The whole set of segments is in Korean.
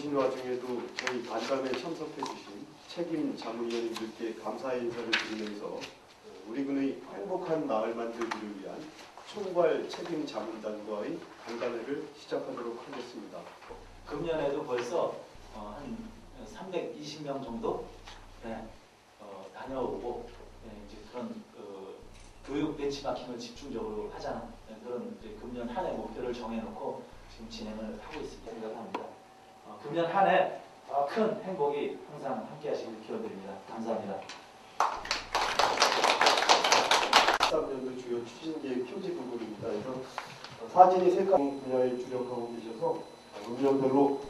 바쁘신 와중에도 저희 간담회에 참석해 주신 책임 자문위원님들께 감사의 인사를 드리면서 우리 군의 행복한 마을 만들기를 위한 총괄 책임 자문단과의 간담회를 시작하도록 하겠습니다. 금년에도 벌써 한 320명 정도 다녀오고 이제 그런 교육 벤치마킹을 집중적으로 하자는 그런 이제 금년 한 해 목표를 정해놓고 지금 진행을 하고 있습니다. 생각합니다. 금년 한 해 큰 행복이 항상 함께하시길 기원드립니다. 감사합니다. 13년도 주요 추진계획 표지 부분입니다. 그래서 사진이 색깔 분야에 주력하고 계셔서 음역별로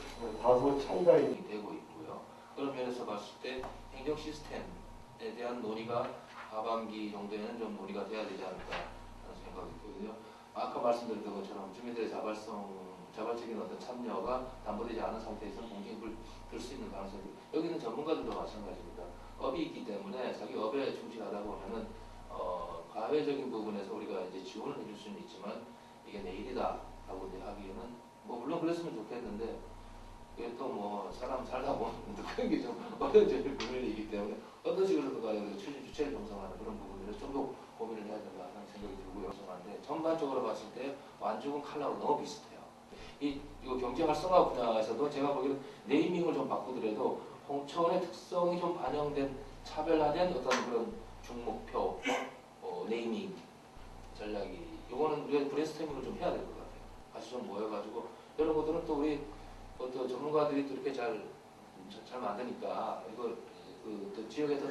다소 차이가 되고 있고요. 그런 면에서 봤을 때 행정 시스템에 대한 논의가 하반기 정도에는 좀 논의가 돼야 되지 않을까 하는 생각이 들고요. 아까 말씀드렸던 것처럼 주민들의 자발적인 어떤 참여가 담보되지 않은 상태에서는 공직을 들 수 있는 가능성이 여기는 전문가들도 마찬가지입니다. 업이 있기 때문에 자기 업에 충실하다 보면은 가외적인 부분에서 우리가 이제 지원을 해줄 수는 있지만 이게 내일이다 하고 이제 하기에는 뭐 물론 그랬으면 좋겠는데 이게 또 뭐 사람 살다 보면 그런 게 좀 어려운 부분이기 때문에 어떤 식으로든 간에 추진 주체를 형성하는 그런 부분들을 좀 더 고민을 해야 된다 하는 생각이 들고요. 형성하는데 전반적으로 봤을 때 완죽은 칼라고 너무 비슷해요. 이거 경제 활성화 분야에서도 제가 보기에는 네이밍을 좀 바꾸더라도 홍천의 특성이 좀 반영된 차별화된 어떤 그런 중목표 네이밍 전략이 이거는 우리가 브레인스토밍을 좀 해야 될 것 같아요. 같이 좀 모여가지고 이런 것들은 또 우리 또 전문가들이 또 이렇게 잘 만드니까 이거 또 지역에서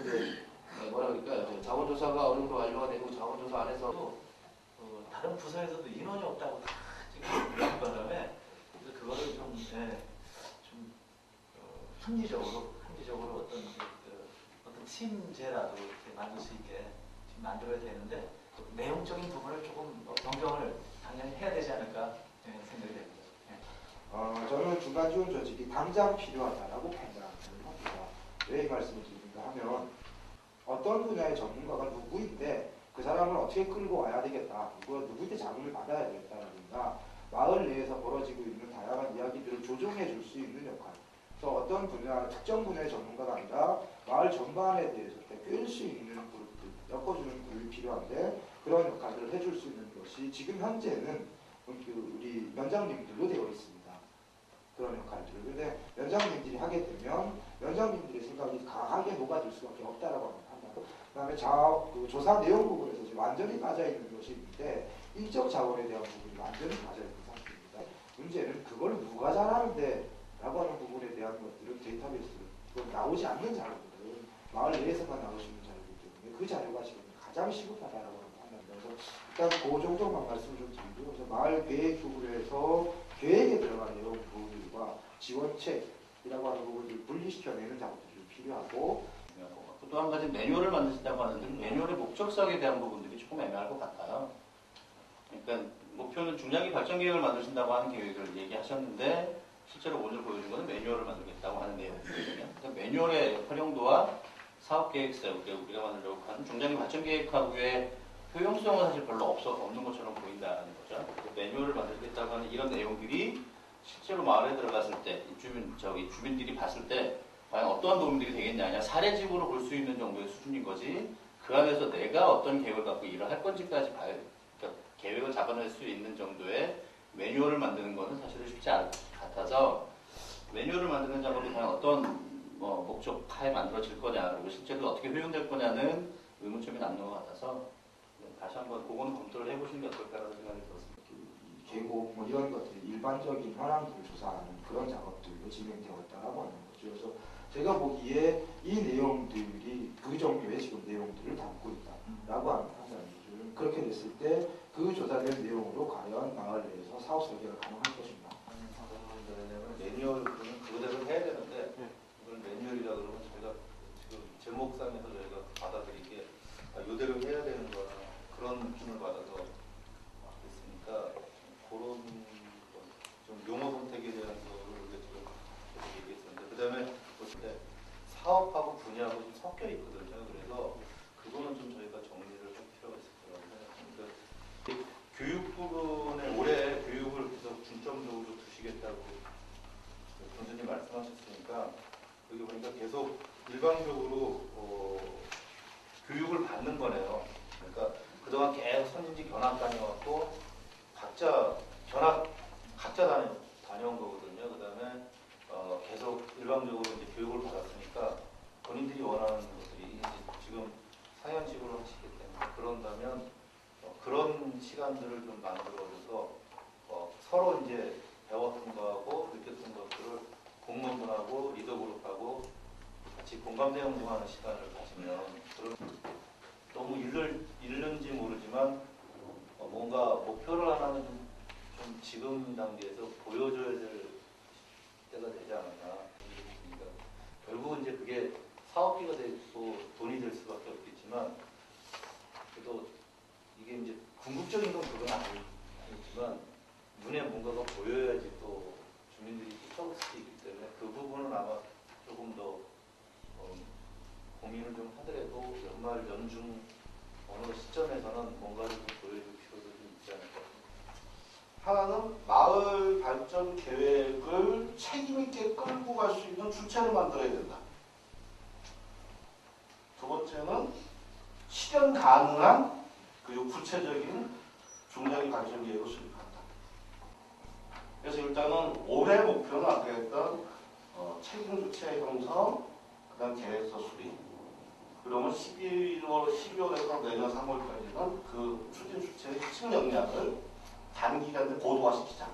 뭐라 그럴까요? 자원조사가 어느 정도 완료가 되고 자원조사 안에서도 다른 부서에서도 인원이 없다고 다 지금 그런 바람에 그거를 좀 합리적으로 어떤 팀제라도 이렇게 만들 수 있게 지금 만들어야 되는데 내용적인 부분을 조금 변경을 당연히 해야 되지 않을까 생각이 됩니다. 저는 중간 지원 조직이 당장 필요하다라고 판단합니다. 왜 이 말씀을 드리는가 하면 어떤 분야의 전문가가 누구인데 그 사람을 어떻게 끌고 와야 되겠다, 누구한테 자문을 받아야 되겠다라든가 마을 내에서 벌어지고 있는 다양한 이야기들을 조정해 줄 수 있는 역할. 그래서 어떤 분야, 특정 분야의 전문가가 아니라 마을 전반에 대해서 꿰일 수 있는 그룹들, 엮어주는 그룹이 필요한데 그런 역할들을 해줄 수 있는 것이 지금 현재는 우리 면장님들로 되어 있습니다. 그런 역할들을. 그런데 면장님들이 하게 되면 면장님들의 생각이 강하게 녹아들 수밖에 없다라고 합니다. 그다음에 조사 내용 부분에서 지금 완전히 빠져있는 것이 있는데 인적 자원에 대한 부분이 완전히 빠져있는 상태입니다. 문제는 그걸 누가 잘하는데 라고 하는 부분에 대한 것들은 데이터베이스로 나오지 않는 자료들은 마을 내에서만 나올 수 있는 자료이기 때문에 그 자료가 지금 가장 시급하다라고 합니다. 그래서 일단 그 정도만 말씀을 좀 드리고, 그래서 마을 계획 부분에서 계획에 들어간 내용 부분들과 지원책이라고 하는 부분을 분리시켜내는 작업들이 좀 필요하고, 또 한 가지 매뉴얼을 만드신다고 하는데 매뉴얼의 목적성에 대한 부분들이 조금 애매할 것 같아요. 그러니까 목표는 중장기 발전 계획을 만드신다고 하는 계획을 얘기하셨는데 실제로 오늘 보여준 것은 매뉴얼을 만들겠다고 하는 내용이거든요. 그러니까 매뉴얼의 활용도와 사업 계획서, 우리가 만들려고 하는 중장기 발전 계획하고의 효용성은 사실 별로 없는 것처럼 보인다는 거죠. 매뉴얼을 만들겠다고 하는 이런 내용들이 실제로 마을에 들어갔을 때 주민들이 봤을 때 과연 어떠한 도움들이 되겠냐, 사례집으로 볼 수 있는 정도의 수준인 거지 그 안에서 내가 어떤 계획을 갖고 일을 할 건지까지 그러니까 계획을 잡아낼 수 있는 정도의 매뉴얼을 만드는 것은 사실은 쉽지 않을 것 같아서 매뉴얼을 만드는 작업이 과연 어떤 목적하에 만들어질 거냐, 그리고 실제로 어떻게 효용될 거냐는 의문점이 남는 것 같아서 다시 한번 그거는 검토를 해보시는 게 어떨까라는 생각이 들었습니다. 계곡 이런 것들이 일반적인 현황들을 조사하는 그런 작업들도 진행되었다라고 하는 거죠. 그래서 제가 보기에 이 내용들이 그 정도의 지금 내용들을 담고 있다라고 하는 판단이죠. 그렇게 됐을 때 그 조사된 내용으로 과연 마을 내에서 사업 설계가 가능할 것인가? 매뉴얼 그거대로 해야 되는데 이걸 매뉴얼이라 그러면 저희가 지금 제목상에서 저희가 받아들이기에 이대로 해야 되는 거나 그런 느낌을 받아서 있으니까 그런 좀 용어 선택에 대한 거를 우리가 지금 얘기했었는데, 그 다음에 볼 때 사업하고 분야하고 좀 섞여 있거든요. 그래서 그거는 좀 저희가 정리를 할 필요가 있을 거라고 생각합니다. 교육 부분에 올해 교육을 계속 중점적으로 두시겠다고 교수님 말씀하셨으니까 여기 보니까 계속 일방적으로 교육을 받는 거네요. 그러니까 그동안 계속 선진지 견학 다녀왔고 각자 다녀온 거거든요. 그다음에 계속 일방적으로 이제 교육을 받았으니까 본인들이 원하는 것들이 이제 지금 상향식으로 하시기 때문에 그런다면 그런 시간들을 좀 만들어줘서 서로 이제 배웠던 거하고 느꼈던 것들을 공무원분하고 리더그룹하고 같이 공감대 형성하는 시간을 가지면 너무 잃는지 모르지만 뭔가 목표를 하나는 좀 지금 단계에서 보여줘야 될 때가 되지 않았나. 그러니까 결국은 이제 그게 사업비가 되고 돈이 될 수밖에 없겠지만 그래도 이게 이제 궁극적인 건 그건 아니지만 눈에 뭔가가 보여야지 또 주민들이 쫓아올 수도 있기 때문에 그 부분은 아마 조금 더 고민을 좀 하더라도 연말 연중 어느 시점에서는 뭔가를 좀 보여줄 필요도 좀 있지 않을까. 하나는 마을 발전 계획을 책임 있게 끌고 갈 수 있는 주체를 만들어야 된다. 두 번째는 실현 가능한 그리고 구체적인 중장기 발전 계획을 수립한다. 그래서 일단은 올해 목표는 아까 했던 책임 주체 형성, 그다음 계획서 수립. 그러면 12월에서 내년 3월까지는 그 추진 주체의 핵심 역량을 단기간에 고도화시키자.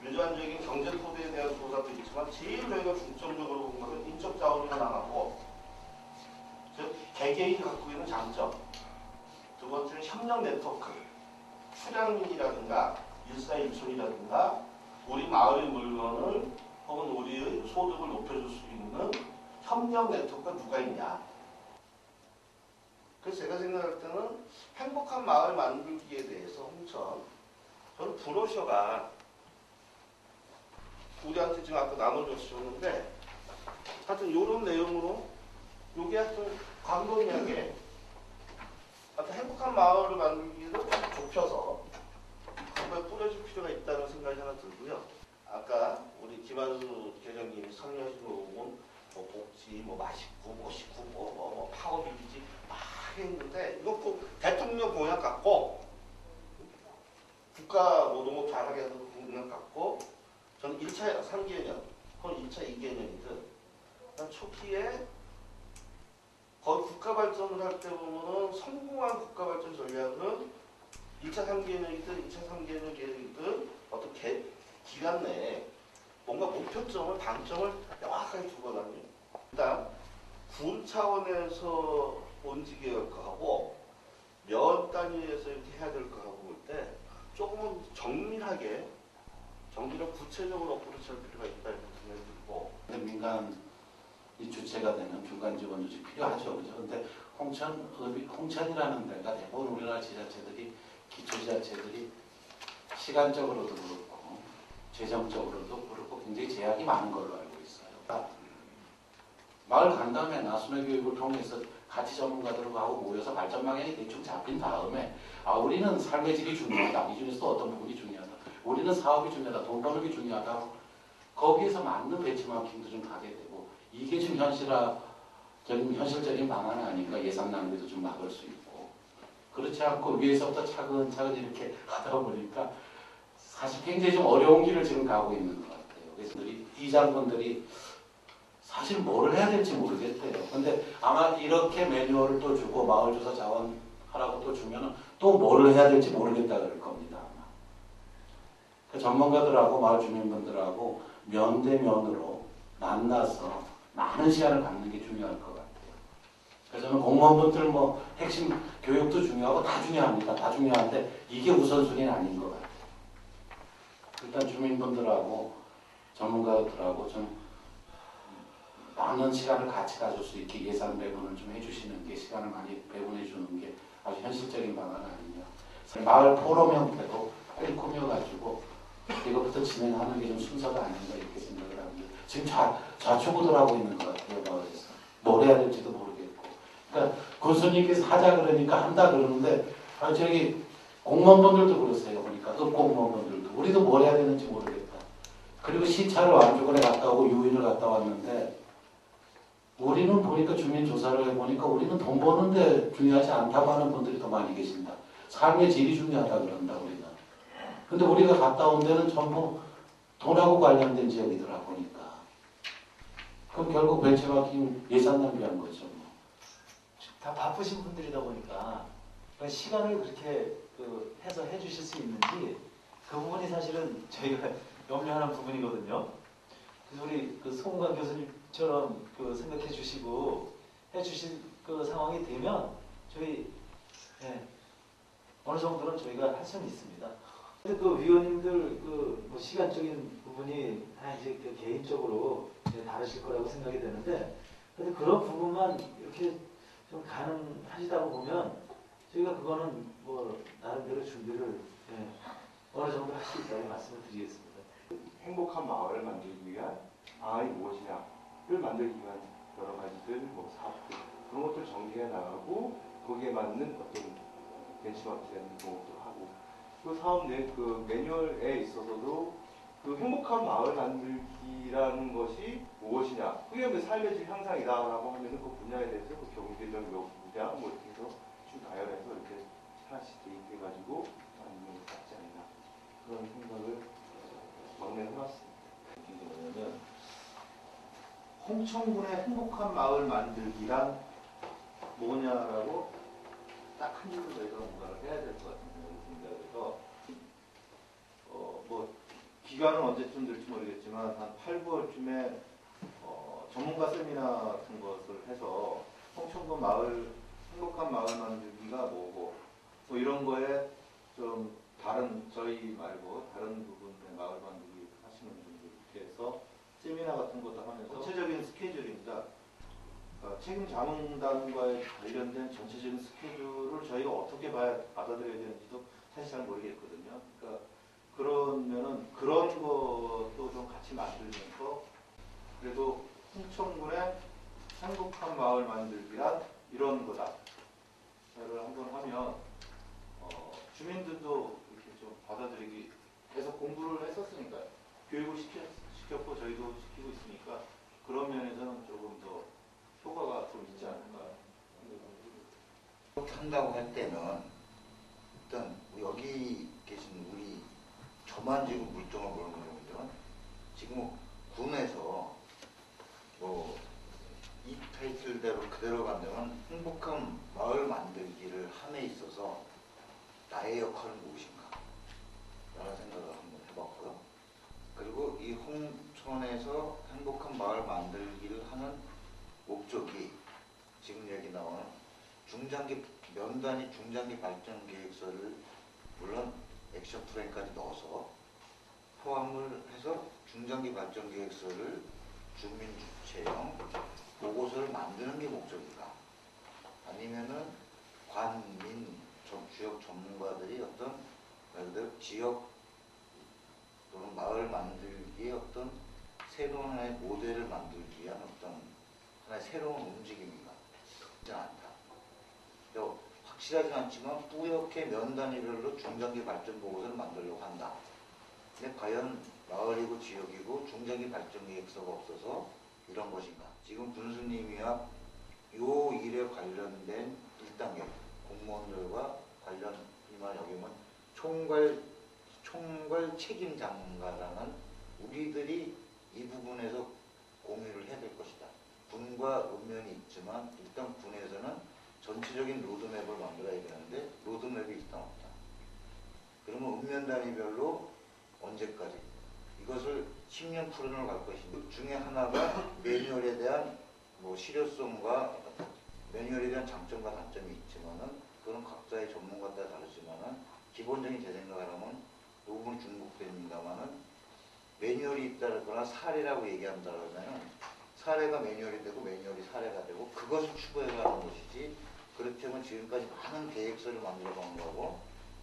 유전적인 경제 토대에 대한 조사도 있지만 제일 저희가 중점적으로 본 것은 인적 자원이 하나하고 즉 개개인이 갖고 있는 장점. 두 번째는 협력 네트워크. 출향민이라든가 일사일손이라든가 우리 마을의 물건을 혹은 우리의 소득을 높여줄 수 있는 협력 네트워크가 누가 있냐. 그래서 제가 생각할 때는 행복한 마을 만들기에 대해서 홍천 저는 브로셔가 우리한테 지금 아까 나눠줬었는데 하여튼 이런 내용으로 요게 하여튼 광범위하게 하여튼 행복한 마을을 만들기를 좀 좁혀서 한번 뿌려줄 필요가 있다는 생각이 하나 들고요. 아까 우리 김한수 계장님이 설명하신 거 보면 뭐 복지, 뭐 맛있고, 멋있고, 뭐 파워빌리지 막 했는데 이거 꼭 대통령 공약 같고 국가 노동법 잘하게 하는 공약 같고 저는 1차 3개년 혹은 1차 2개년이든 초기에 거의 국가 발전을 할 때 보면은 성공한 국가 발전 전략은 1차 3개년이든 2차 3개년 계획이든 어떤 기간 내에 뭔가 목표점을 방점을 명확하게 두거든요. 일단 군 차원에서 본지계획 하고 면 단위에서 이렇게 해야 될 거 하고 볼 때 조금은 정밀하게 구체적으로 어프로치 할 필요가 있다 이렇게 생각이 들고 민간이 주체가 되는 중간 지원 조직 필요하죠. 그죠? 근데 홍천이라는 데가 대부분 우리나라 지자체들이 기초지자체들이 시간적으로도 그렇고 재정적으로도 그렇고 굉장히 제약이 많은 걸로 알고 있어요. 마을 간담회 나순회 교육을 통해서 같이 전문가들과 하고 모여서 발전 방향이 대충 잡힌 다음에 우리는 삶의 질이 중요하다. 이 중에서 또 어떤 부분이 중요하다. 우리는 사업이 중요하다. 돈 버는 게 중요하다. 거기에서 맞는 배치마킹도 좀 가게 되고 이게 좀 현실적인 방안이 아닌가. 예산 낭비도 좀 막을 수 있고 그렇지 않고 위에서부터 차근차근 이렇게 하다 보니까 사실 굉장히 좀 어려운 길을 지금 가고 있는 것 같아요. 그래서 이 장군들이 사실 뭐를 해야 될지 모르겠대요. 근데 아마 이렇게 매뉴얼을 또 주고 마을조사 자원하라고 또 주면은 또 뭐를 해야 될지 모르겠다 그럴 겁니다. 아마. 그 전문가들하고 마을 주민분들하고 면대면으로 만나서 많은 시간을 갖는 게 중요할 것 같아요. 그래서 저는 공무원분들 뭐 핵심 교육도 중요하고 다 중요합니다. 다 중요한데 이게 우선순위는 아닌 것 같아요. 일단 주민분들하고 전문가들하고 좀 많은 시간을 같이 가질 수 있게 예산 배분을 좀 해주시는 게 시간을 많이 배분해 주는 게 아주 현실적인 방안 아니냐. 마을 포럼 형태로 빨리 꾸며가지고 이것부터 진행하는 게 좀 순서가 아닌가 이렇게 생각을 합니다. 지금 좌초구돌하고 있는 것 같아요. 마을에서. 뭘 해야 될지도 모르겠고. 그러니까 군수님께서 하자 그러니까 한다 그러는데 저기 공무원분들도 그러세요. 보니까 읍공무원분들도 우리도 뭘 해야 되는지 모르겠다. 그리고 시차를 완주군에 갔다 오고 유인을 갔다 왔는데 우리는 보니까 주민조사를 해보니까 우리는 돈 버는데 중요하지 않다고 하는 분들이 더 많이 계십니다. 삶의 질이 중요하다 그런다 우리는. 근데 우리가 갔다 온 데는 전부 돈하고 관련된 지역이더라 보니까. 그럼 결국 벤치마킹 예산 낭비한 거죠. 뭐. 다 바쁘신 분들이다 보니까 시간을 그렇게 해서 해주실 수 있는지 그 부분이 사실은 저희가 염려하는 부분이거든요. 그래서 우리 송관 교수님처럼 생각해 주시고 해주실 상황이 되면 저희 어느 정도는 저희가 할 수는 있습니다. 근데 위원님들 뭐 시간적인 부분이 다 이제 개인적으로 다르실 거라고 생각이 되는데, 근데 그런 부분만 이렇게 좀 가능하시다고 보면 저희가 그거는 뭐 나름대로 준비를 어느 정도 할 수 있다고 말씀을 드리겠습니다. 행복한 마을을 만들기 위한 방안이 무엇이냐를 만들기 위한 여러 가지들, 뭐 사업들 그런 것들 정리해 나가고 거기에 맞는 어떤 벤치마킹되는 것도 하고 그 사업 내 매뉴얼에 있어서도 행복한 마을 만들기라는 것이 무엇이냐, 그게 삶의 질 향상이다라고 하면은 그 분야에 대해서 경제적 분야 뭐 이렇게 해서 쭉 나열해서 이렇게 하나씩 대입해가지고 만드는 게 낫지 않나 그런 생각을 막내해봤습니다. 뭐냐면 홍천군의 행복한 마을 만들기란 뭐냐라고 딱 한 줄로 저희가 뭔가를 해야 될 것 같은 생각이 듭니다. 그래서 뭐 기간은 언제쯤 될지 모르겠지만 한 8, 9월쯤에 전문가 세미나 같은 것을 해서 홍천군 마을 행복한 마을 만들기가 뭐고 뭐 이런 거에 좀 다른 저희 말고 다른 부분의 마을 만들기 하시는 분들께 해서 세미나 같은 것도 하면서 전체적인 스케줄입니다. 책임 자문단과의 관련된 전체적인 스케줄을 저희가 어떻게 받아들여야 되는지도 사실 잘 모르겠거든요. 그러니까 그러면은 그런 것도 좀 같이 만들면서 그래도 홍천군의 행복한 마을 만들기란 이런 거다. 를 한번 하면 주민들도 이렇게 좀 받아들이기 해서 공부를 했었으니까 교육을 시켰고 저희도 시키고 있으니까 그런 면에서는 조금 더 효과가 좀 있지 않을까. 그렇게 한다고 할 때는 일단 여기 계신 우리 저만 지금 물정을 모르는 경우들은 지금 군에서 뭐 이 타이틀대로 그대로 간다면 행복한 마을 만들기를 함에 있어서 나의 역할은 무엇인가 라는 생각을 한번 해봤고요. 그리고 이 홍천에서 행복한 마을 만들기를 하는 목적이 지금 얘기 나오는 면단위 중장기 발전 계획서를 물론 액션 플랜까지 넣어서 포함을 해서 중장기 발전 계획서를 주민 주체형 보고서를 만드는 게 목적이다. 아니면은 관민 지역 전문가들이 어떤 말 그대로 지역 또는 마을 만들기의 어떤 새로운 하나의 모델을 만들기 위한 어떤 하나의 새로운 움직임이가 있지 않다. 확실하진 않지만 뿌옇게 면 단위별로 중장기 발전 보고서를 만들려고 한다. 근데 과연 마을이고 지역이고 중장기 발전 계획서가 없어서 이런 것인가? 지금 군수님이야 요 일에 관련된 1단계 공무원들과 관련 이만 여기면 총괄 책임장관라는 우리들이 이 부분에서 공유를 해야 될 것이다. 군과 읍면이 있지만 일단 군에서는 전체적인 로드맵을 만들어야 되는데 로드맵이 일단 없다. 그러면 읍면 단위별로 언제까지 이것을 10년 풀어놓을 갈 것인가. 그 중에 하나가 매뉴얼에 대한 뭐 실효성과 매뉴얼에 대한 장점과 단점이 있지만은 그건 각자의 전문가에 따라 다르지만은 기본적인 제 생각이라면 이 부분 중복됩니다만은 매뉴얼이 있다거나 사례라고 얘기한다 그러면은 사례가 매뉴얼이 되고 매뉴얼이 사례가 되고 그것을 추구해가는 것이지 그렇다면 지금까지 많은 계획서를 만들어간 거하고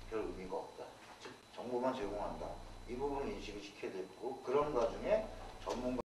별 의미가 없다. 즉 정보만 제공한다. 이 부분을 인식을 시켜야 되고 그런 과정에 전문가